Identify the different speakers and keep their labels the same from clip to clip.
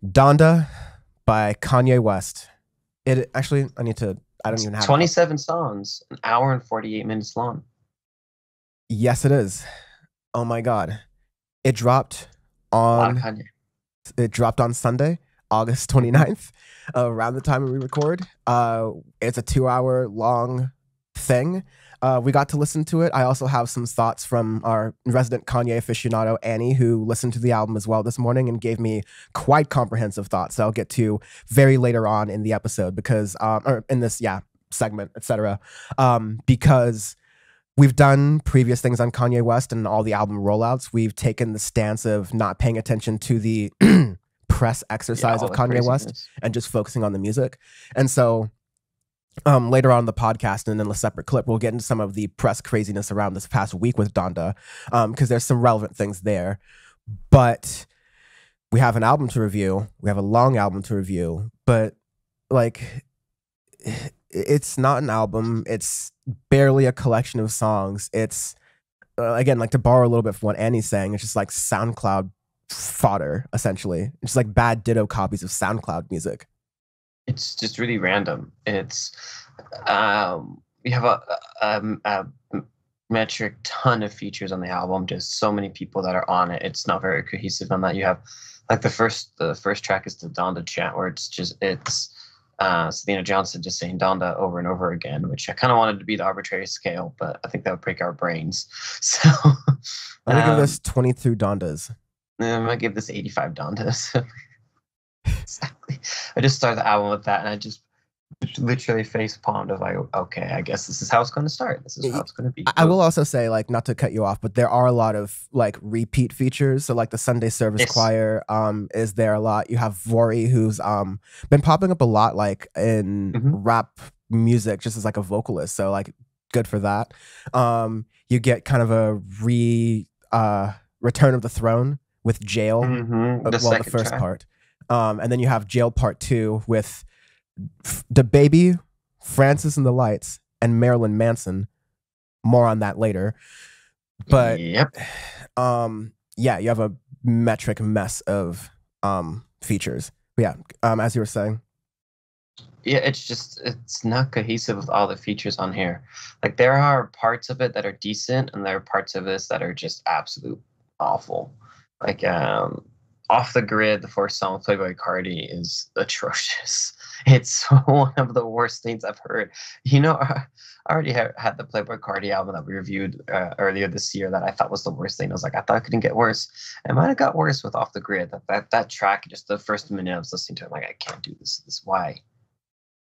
Speaker 1: Donda by Kanye West. It actually, I don't even have it up.
Speaker 2: 27 songs, an hour and 48 minutes long.
Speaker 1: Yes, it is. Oh my God. It dropped
Speaker 2: A lot of
Speaker 1: on
Speaker 2: Kanye.
Speaker 1: it dropped on Sunday, August
Speaker 2: Mhm.
Speaker 1: 29th, around the time we record. It's a 2 hour long thing. We got to listen to it. I also have some thoughts from our resident Kanye aficionado, Annie, who listened to the album as well this morning and gave me quite comprehensive thoughts that I'll get to very later on in the episode because, or in this, segment, etc. Because we've done previous things on Kanye West and all the album rollouts. We've taken the stance of not paying attention to the press
Speaker 2: Yeah,
Speaker 1: exercise
Speaker 2: all
Speaker 1: of
Speaker 2: the
Speaker 1: Kanye West
Speaker 2: craziness.
Speaker 1: and just focusing on the music. And so later on in the podcast and in a separate clip, we'll get into some of the press craziness around this past week with Donda because there's some relevant things there. But we have an album to review. We have a long album to review. But like, it's not an album. It's barely a collection of songs. It's again, like to borrow a little bit from what Annie's saying, it's just like SoundCloud fodder, essentially. It's just like bad ditto copies of SoundCloud music.
Speaker 2: It's just really random. It's we have a metric ton of features on the album. Just so many people that are on it. It's not very cohesive on that. You have like the first track is the Donda chant, where it's Selena Johnson just saying Donda over and over again, which I kind of wanted to be the arbitrary scale, but I think that would break our brains. So
Speaker 1: I'm gonna give this 22 Dondas.
Speaker 2: I'm gonna give this 85 Dondas. Exactly. I just started the album with that, and I just literally face palmed of like, okay, I guess this is how it's going to start. This is how it's going to be.
Speaker 1: I will also say, like, not to cut you off, but there are a lot of like repeat features. So like the Sunday service
Speaker 2: Yes.
Speaker 1: choir is there a lot. You have Vori, who's been popping up a lot like in rap music just as like a vocalist. So like good for that. You get kind of a Return of the Throne with Jail.
Speaker 2: The
Speaker 1: First
Speaker 2: track.
Speaker 1: part. And then you have Jail Part 2 with the Baby, Francis and the Lights, and Marilyn Manson. More on that later. But
Speaker 2: yep.
Speaker 1: Yeah, you have a metric mess of features. But yeah, as you were saying.
Speaker 2: Yeah, it's not cohesive with all the features on here. Like there are parts of it that are decent, and there are parts of this that are just absolute awful. Like Off the Grid, the first song with Playboy Cardi, is atrocious. It's one of the worst things I've heard. You know, I already had the Playboy Cardi album that we reviewed earlier this year that I thought was the worst thing. I was like, I thought it couldn't get worse. It might have got worse with Off the Grid. That track, just the first minute I was listening to it, I'm like, I can't do this. This why.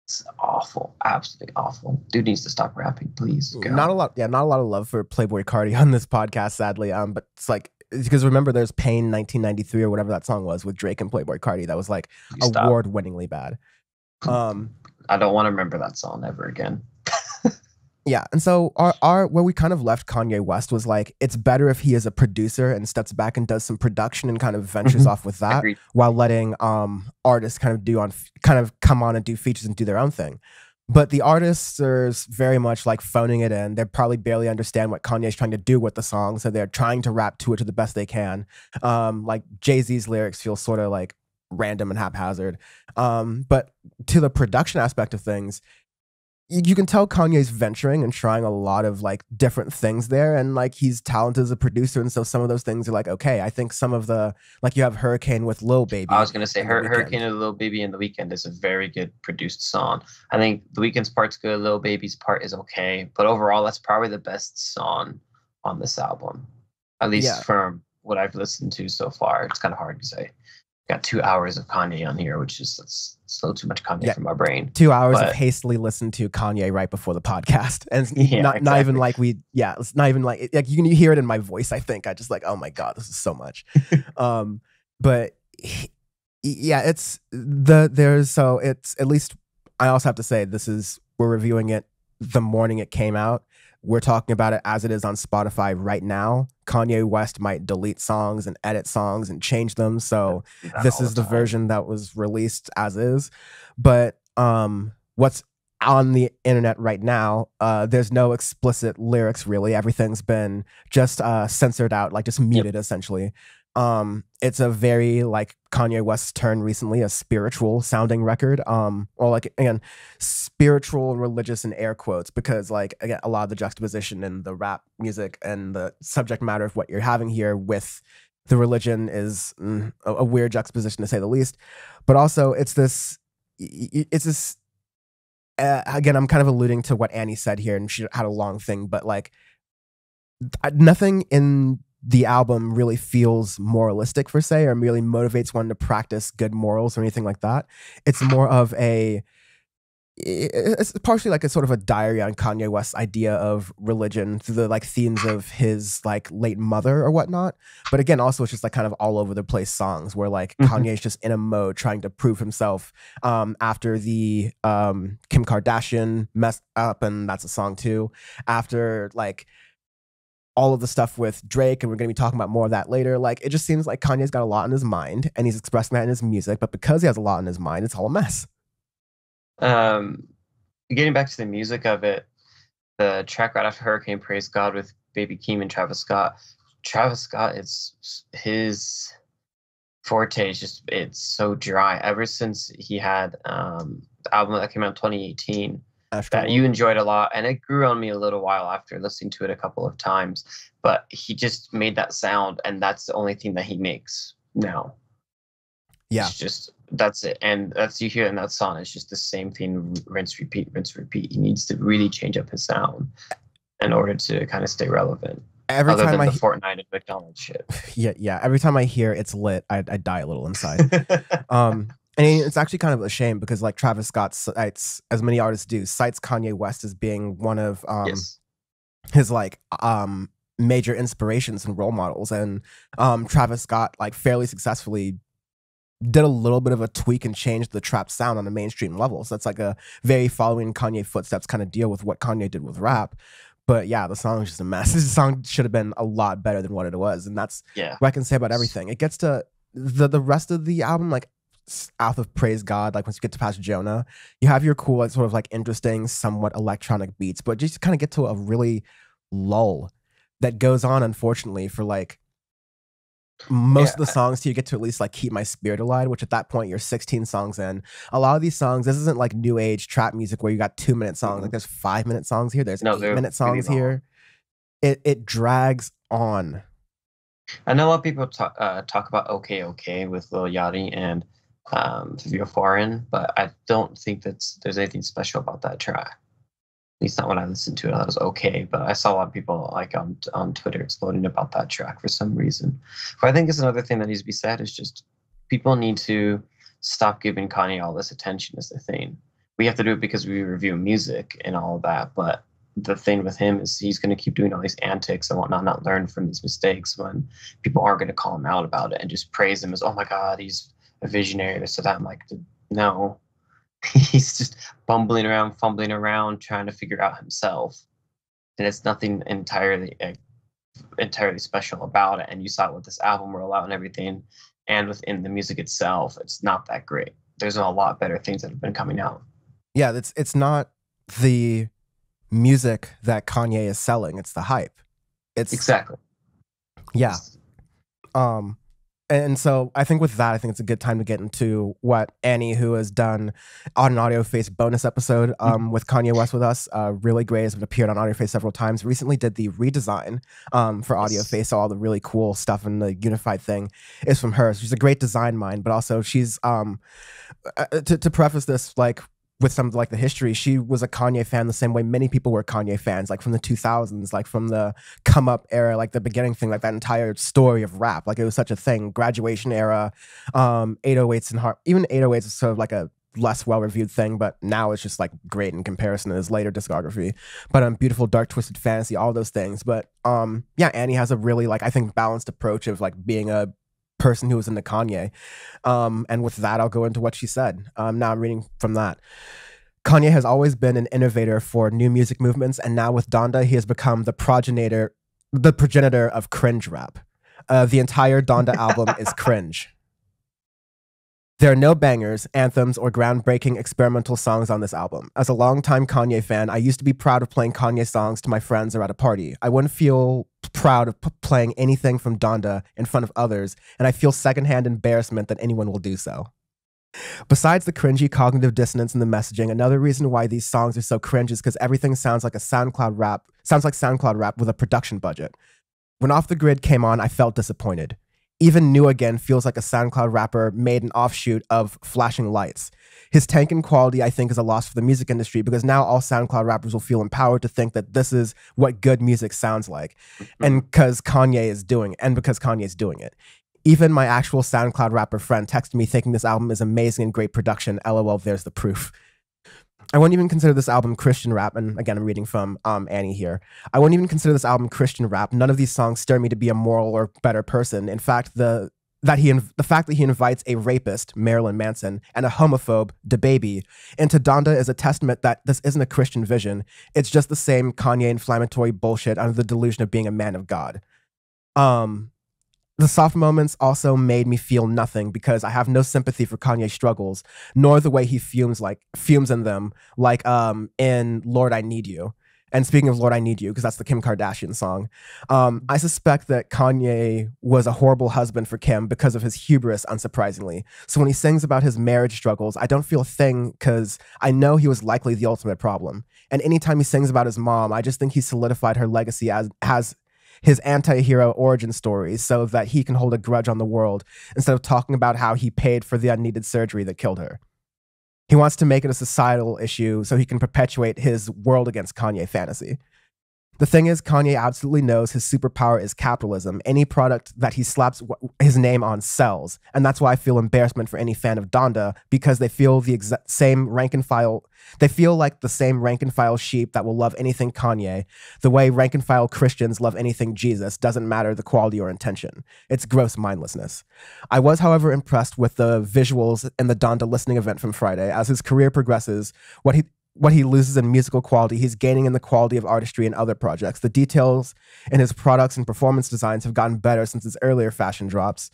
Speaker 2: It's awful, absolutely awful. Dude needs to stop rapping, please. God.
Speaker 1: Not a lot of love for Playboy Cardi on this podcast, sadly. But it's like because remember, there's Pain 1993 or whatever that song was with Drake and Playboy Cardi that was like award-winningly bad.
Speaker 2: I don't want to remember that song ever again.
Speaker 1: Yeah, and so our where we kind of left Kanye West was like it's better if he is a producer and steps back and does some production and kind of ventures off with that.
Speaker 2: Agreed.
Speaker 1: While letting artists kind of come on and do features and do their own thing. But the artists are very much like phoning it in. They probably barely understand what Kanye's trying to do with the song, so they're trying to rap to it to the best they can. Like Jay-Z's lyrics feel sort of like random and haphazard. But to the production aspect of things, you can tell Kanye's venturing and trying a lot of like different things there, and like he's talented as a producer, and so some of those things are like okay. I think some of the like you have Hurricane with Lil Baby.
Speaker 2: I was gonna say Hurricane and Lil Baby and The Weeknd is a very good produced song. I think The Weeknd's part's good, Lil Baby's part is okay, but overall that's probably the best song on this album, at least from what I've listened to so far. It's kind of hard to say. Got 2 hours of Kanye on here, which is that's still too much Kanye for my brain.
Speaker 1: 2 hours of hastily listened to Kanye right before the podcast, and not even like it's not even like you hear it in my voice. I think I just like, oh my god, this is so much. But it's at least I also have to say we're reviewing it the morning it came out. We're talking about it as it is on Spotify right now. Kanye West might delete songs and edit songs and change them. So this is the version that was released as is. But what's on the internet right now, there's no explicit lyrics really. Everything's been just censored out, like just muted essentially. It's a very like Kanye West's turn recently, a spiritual sounding record. Or like again, spiritual and religious in air quotes, because like again, a lot of the juxtaposition in the rap music and the subject matter of what you're having here with the religion is a weird juxtaposition to say the least. But also it's this again, I'm kind of alluding to what Annie said here, and she had a long thing, but like nothing in the album really feels moralistic per se, or really motivates one to practice good morals or anything like that. It's more of it's partially like a sort of a diary on Kanye West's idea of religion through the like themes of his like late mother or whatnot. But again, also it's just like kind of all over the place songs where like Kanye's just in a mode trying to prove himself after the Kim Kardashian messed up, and that's a song too. After like all of the stuff with Drake, and we're going to be talking about more of that later. Like, it just seems like Kanye's got a lot on his mind, and he's expressing that in his music, but because he has a lot on his mind, it's all a mess.
Speaker 2: Getting back to the music of it, the track right after Hurricane, Praise God, with Baby Keem and Travis Scott. Travis Scott, it's his forte is just, it's so dry. Ever since he had the album that came out in 2018, that you enjoyed a lot, and it grew on me a little while after listening to it a couple of times, but he just made that sound, and that's the only thing that he makes now.
Speaker 1: Yeah,
Speaker 2: it's just, that's it. And that's, you hear in that song, it's just the same thing, rinse repeat, rinse repeat. He needs to really change up his sound in order to kind of stay relevant.
Speaker 1: Every
Speaker 2: other
Speaker 1: time
Speaker 2: than the Fortnite and McDonald's shit.
Speaker 1: Yeah, every time I hear It's Lit, I die a little inside. And it's actually kind of a shame, because like Travis Scott cites, as many artists do, cites Kanye West as being one of his like major inspirations and role models. And Travis Scott like fairly successfully did a little bit of a tweak and changed the trap sound on a mainstream level. So that's like a very following Kanye footsteps kind of deal with what Kanye did with rap. But yeah, the song is just a mess. This song should have been a lot better than what it was. And that's what I can say about everything. It gets to the rest of the album, like out of Praise God, like once you get to past Jonah, you have your cool, like sort of like interesting, somewhat electronic beats, but just kind of get to a really lull that goes on, unfortunately, for like most of the songs till you get to at least like Keep My Spirit Alive, which at that point you're 16 songs in. A lot of these songs, this isn't like new age trap music where you got 2-minute songs. Like there's 5-minute songs here, there's 8-minute songs here. It drags on.
Speaker 2: I know a lot of people talk about OK with Lil Yachty and Vivio Foreign, but I don't think there's anything special about that track. At least not when I listened to it. I thought it was okay, but I saw a lot of people like on Twitter exploding about that track for some reason. But I think it's another thing that needs to be said is just people need to stop giving Kanye all this attention as the thing. We have to do it because we review music and all of that, but the thing with him is he's going to keep doing all these antics and whatnot, not learn from these mistakes when people aren't going to call him out about it and just praise him as, oh my God, he's a visionary, this or that. I'm like, no. He's just fumbling around, trying to figure out himself, and it's nothing entirely special about it. And you saw it with this album rollout and everything, and within the music itself, it's not that great. There's a lot better things that have been coming out.
Speaker 1: Yeah, it's not the music that Kanye is selling; it's the hype. It's
Speaker 2: exactly.
Speaker 1: Yeah. And so I think with that, I think it's a good time to get into what Annie, who has done on an Audioface bonus episode with Kanye West with us, really great, has appeared on Audioface several times, recently did the redesign for Audioface, so all the really cool stuff and the unified thing is from her. So she's a great design mind, but also she's, to preface this, like, with some of like the history, she was a Kanye fan the same way many people were Kanye fans, like from the 2000s, like from the come up era, like the beginning thing, like that entire story of rap. Like it was such a thing. Graduation era, 808s and even 808s is sort of like a less well-reviewed thing, but now it's just like great in comparison to his later discography. But Beautiful Dark Twisted Fantasy, all those things. But yeah, Annie has a really like, I think, balanced approach of like being a person who was into Kanye. And with that, I'll go into what she said. Now I'm reading from that. Kanye has always been an innovator for new music movements, and now with Donda, he has become the progenitor of cringe rap. The entire Donda album is cringe. There are no bangers, anthems, or groundbreaking experimental songs on this album. As a longtime Kanye fan, I used to be proud of playing Kanye songs to my friends or at a party. I wouldn't feel proud of playing anything from Donda in front of others, and I feel secondhand embarrassment that anyone will do so. Besides the cringy cognitive dissonance in the messaging, another reason why these songs are so cringe is because everything sounds like SoundCloud rap with a production budget. When Off the Grid came on, I felt disappointed. Even New Again feels like a SoundCloud rapper made an offshoot of Flashing Lights. His tank in quality, I think, is a loss for the music industry because now all SoundCloud rappers will feel empowered to think that this is what good music sounds like, and because Kanye is doing it. Even my actual SoundCloud rapper friend texted me thinking this album is amazing and great production. LOL, there's the proof. I wouldn't even consider this album Christian rap, and again, I'm reading from Annie here. I wouldn't even consider this album Christian rap. None of these songs stir me to be a moral or better person. In fact, the fact that he invites a rapist, Marilyn Manson, and a homophobe, DaBaby, into Donda is a testament that this isn't a Christian vision. It's just the same Kanye inflammatory bullshit under the delusion of being a man of God. The soft moments also made me feel nothing because I have no sympathy for Kanye's struggles, nor the way he fumes in them, like in Lord I Need You. And speaking of Lord I Need You, because that's the Kim Kardashian song, I suspect that Kanye was a horrible husband for Kim because of his hubris, unsurprisingly. So when he sings about his marriage struggles, I don't feel a thing because I know he was likely the ultimate problem. And anytime he sings about his mom, I just think he solidified her legacy as his anti-hero origin stories so that he can hold a grudge on the world instead of talking about how he paid for the unneeded surgery that killed her. He wants to make it a societal issue so he can perpetuate his world against Kanye fantasy. The thing is, Kanye absolutely knows his superpower is capitalism. Any product that he slaps his name on sells. And that's why I feel embarrassment for any fan of Donda, because they feel the same rank and file. They feel like the same rank and file sheep that will love anything Kanye. The way rank and file Christians love anything Jesus doesn't matter the quality or intention. It's gross mindlessness. I was, however, impressed with the visuals in the Donda listening event from Friday. As his career progresses, what he loses in musical quality, he's gaining in the quality of artistry in other projects. The details in his products and performance designs have gotten better since his earlier fashion drops.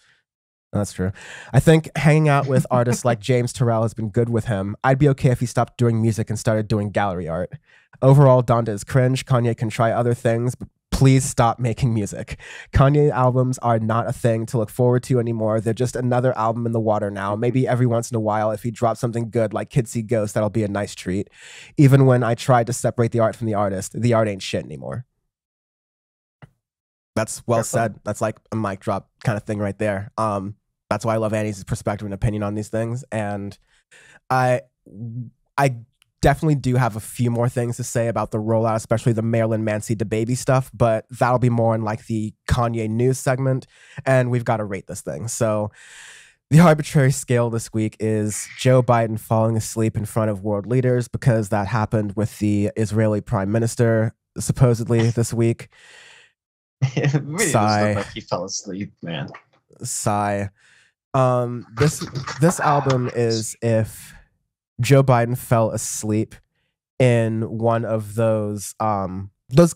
Speaker 1: That's true. I think hanging out with artists like James Turrell has been good with him. I'd be okay if he stopped doing music and started doing gallery art. Overall, Donda is cringe. Kanye can try other things, but please stop making music. Kanye albums are not a thing to look forward to anymore. They're just another album in the water now. Maybe every once in a while, if he drops something good like Kids See Ghosts, that'll be a nice treat. Even when I tried to separate the art from the artist, the art ain't shit anymore. That's well said. That's like a mic drop kind of thing right there. That's why I love Annie's perspective and opinion on these things. And I definitely do have a few more things to say about the rollout, especially the Marilyn Manson DaBaby stuff, but that'll be more in like the Kanye news segment, and we've got to rate this thing. So the arbitrary scale this week is Joe Biden falling asleep in front of world leaders, because that happened with the Israeli prime minister supposedly this week.
Speaker 2: It really does look like he fell asleep, man.
Speaker 1: Sigh. This album is if Joe Biden fell asleep in one of those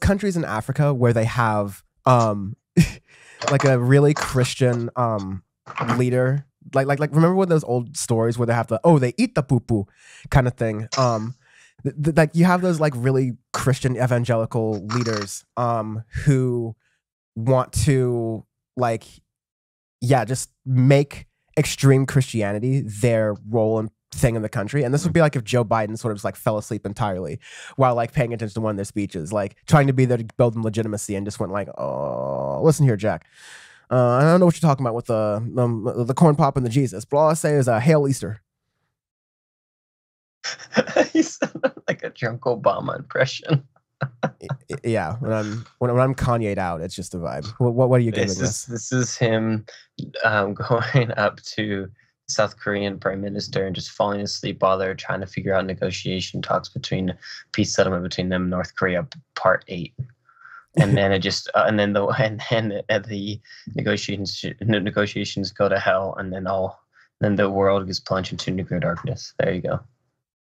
Speaker 1: countries in Africa where they have like a really Christian leader. Like remember one of those old stories where they have they eat the poo-poo kind of thing. Like you have those like really Christian evangelical leaders who want to just make extreme Christianity their role and thing in the country. And this would be like if Joe Biden sort of just like fell asleep entirely while like paying attention to one of their speeches, like trying to be there to build them legitimacy, and just went like, oh, listen here, Jack. I don't know what you're talking about with the corn pop and the Jesus, but all I say is Hail Easter.
Speaker 2: He sounded like a drunk Obama impression.
Speaker 1: Yeah, when I'm Kanye'd out, it's just a vibe. What are you giving this?
Speaker 2: This is him going up to South Korean prime minister and just falling asleep while they're trying to figure out negotiation talks between peace settlement between them and North Korea, part 8. And then the negotiations go to hell, and then the world gets plunged into nuclear darkness. There you go.